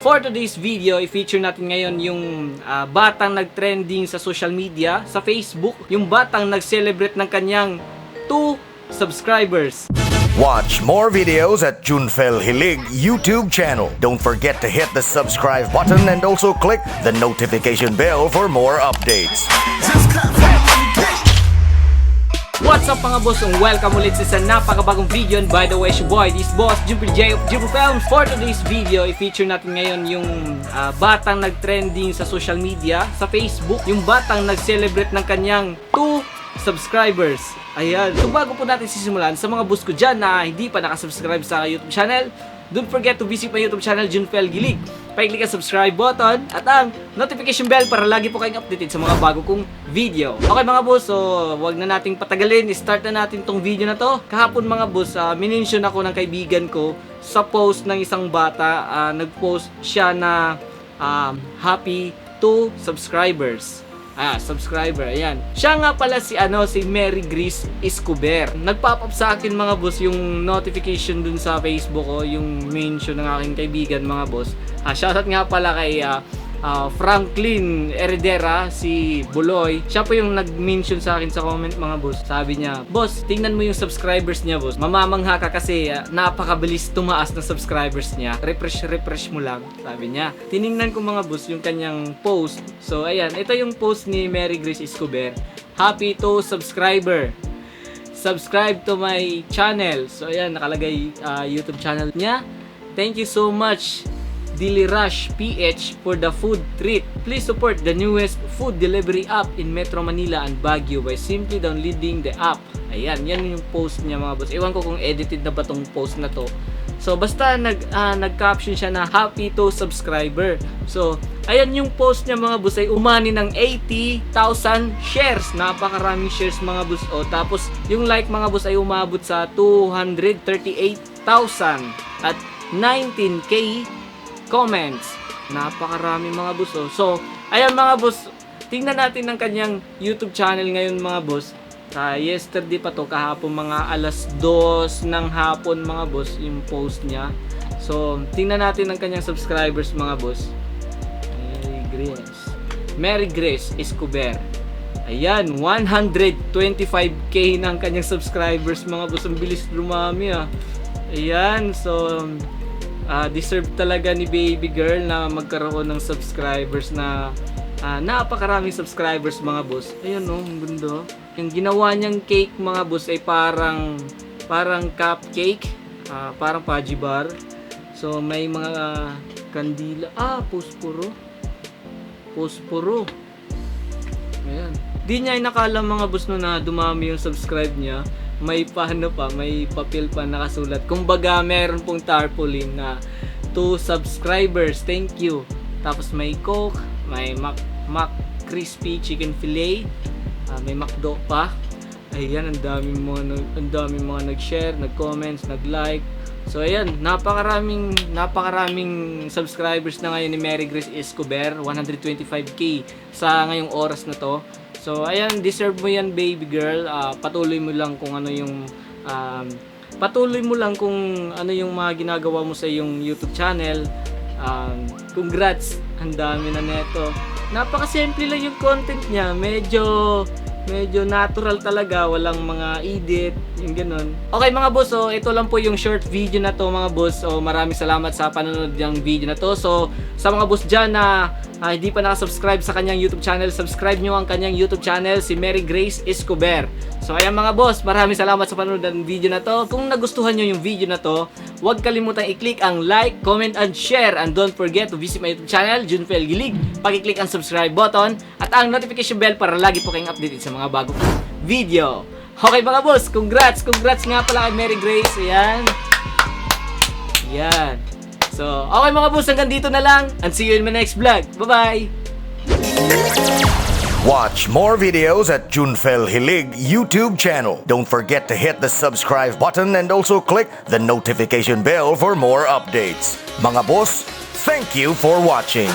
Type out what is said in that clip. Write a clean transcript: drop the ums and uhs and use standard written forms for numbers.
For today's video, i-feature natin ngayon yung batang nag-trending sa social media, sa Facebook. Yung batang nag-celebrate ng kanyang 2 subscribers. Watch more videos at Junfel Hilig YouTube channel. Don't forget to hit the subscribe button and also click the notification bell for more updates. What's up mga boss? Welcome ulit sa napakabagong video. And by the way, your boy, this boss, Junfel J of Junfel Films. For today's video, i-feature natin ngayon yung batang nag-trending sa social media, sa Facebook. Yung batang nag-celebrate ng kanyang 2 subscribers. Ayan. So bago po natin sisimulan, sa mga boss ko dyan na hindi pa nakasubscribe sa YouTube channel, don't forget to visit my YouTube channel, Junfel Gilig. Pa-click ang subscribe button at ang notification bell para lagi po kayong updated sa mga bago kong video. Okay mga boss, so wag na nating patagalin. Start na natin tong video na to. Kahapon mga boss, minention ako ng kaibigan ko sa post ng isang bata. Nag-post siya na happy 2 subscribers. Subscriber, ayan. Siya nga pala si Mary Grace Escobar. Nag-pop up sa akin mga boss yung notification dun sa Facebook ko, yung mention ng aking kaibigan mga boss. Shoutout nga pala kay Franklin Heredera, si Buloy. Siya po yung nag-mention sa akin sa comment mga boss. Sabi niya, boss, tingnan mo yung subscribers niya boss. Mamamangha ka kasi napakabilis tumaas ng subscribers niya. Refresh mo lang, sabi niya. Tiningnan ko mga boss yung kanyang post. So ayan, ito yung post ni Mary Grace Escobar. Happy to subscriber. Subscribe to my channel. So ayan, nakalagay YouTube channel niya. Thank you so much Dili Rush PH for the food treat. Please support the newest food delivery app in Metro Manila and Baguio by simply downloading the app. Ayan, yan yung post niya mga boss. Ewan ko kung edited na ba tong post na to. So basta nag-caption siya na happy to subscriber. So ayan yung post niya mga boss ay umani ng 80,000 shares. Napakaraming shares mga boss. Tapos yung like mga boss ay umabot sa 238,000 at 19k comments. Napakarami mga boss. So, ayan mga boss, tingnan natin ang kanyang YouTube channel ngayon mga boss. Yesterday pa to, kahapon mga alas 2 ng hapon mga boss yung post niya. So, tingnan natin ang kanyang subscribers mga boss. Mary Grace Escobar. Ayan, 125k ng kanyang subscribers mga boss. Ang bilis lumami Ayan, so deserve talaga ni baby girl na magkaroon ng subscribers na napakaraming subscribers mga boss. Ayan ang ganda. Yung ginawa niyang cake mga boss ay parang cupcake, parang fudgy bar. So may mga kandila, posporo. Ayan. Di niya inakala mga boss na dumami yung subscribe niya. May may papel pa nakasulat. Kumbaga, meron pong tarpaulin na 2 subscribers, thank you. Tapos may Coke, may Mac Crispy Chicken Fillet, may McDo pa. Ayan, ang daming mga nag-share, nag-comments, nag-like. So ayan, napakaraming subscribers na ngayon ni Mary Grace Escobar, 125k sa ngayong oras na to. So ayan, deserve mo yan baby girl. Patuloy mo lang kung ano yung mga ginagawa mo sa iyong YouTube channel. Congrats, ang dami na neto. Napakasimple lang yung content niya. Medyo natural talaga, walang mga edit, yung ganun. Okay mga boss, so ito lang po yung short video na to mga boss. So maraming salamat sa panonood ng video na to. So sa mga boss dyan na hindi pa nakasubscribe sa kanyang YouTube channel, subscribe nyo ang kanyang YouTube channel, si Mary Grace Escobar. So ayan mga boss, maraming salamat sa panonood ng video na to. Kung nagustuhan nyo yung video na to, huwag kalimutang i-click ang like, comment, and share. And don't forget to visit my YouTube channel, Junfel Gilig. Pag-click ang subscribe button at ang notification bell para lagi po kayong updated sa mga bagong video. Okay mga boss, congrats nga pala kay Mary Grace. Ayan. So, okay mga boss, hanggang dito na lang. And see you in my next vlog. Bye-bye! Watch more videos at Junfel Hilig YouTube channel. Don't forget to hit the subscribe button and also click the notification bell for more updates. Mga boss, thank you for watching.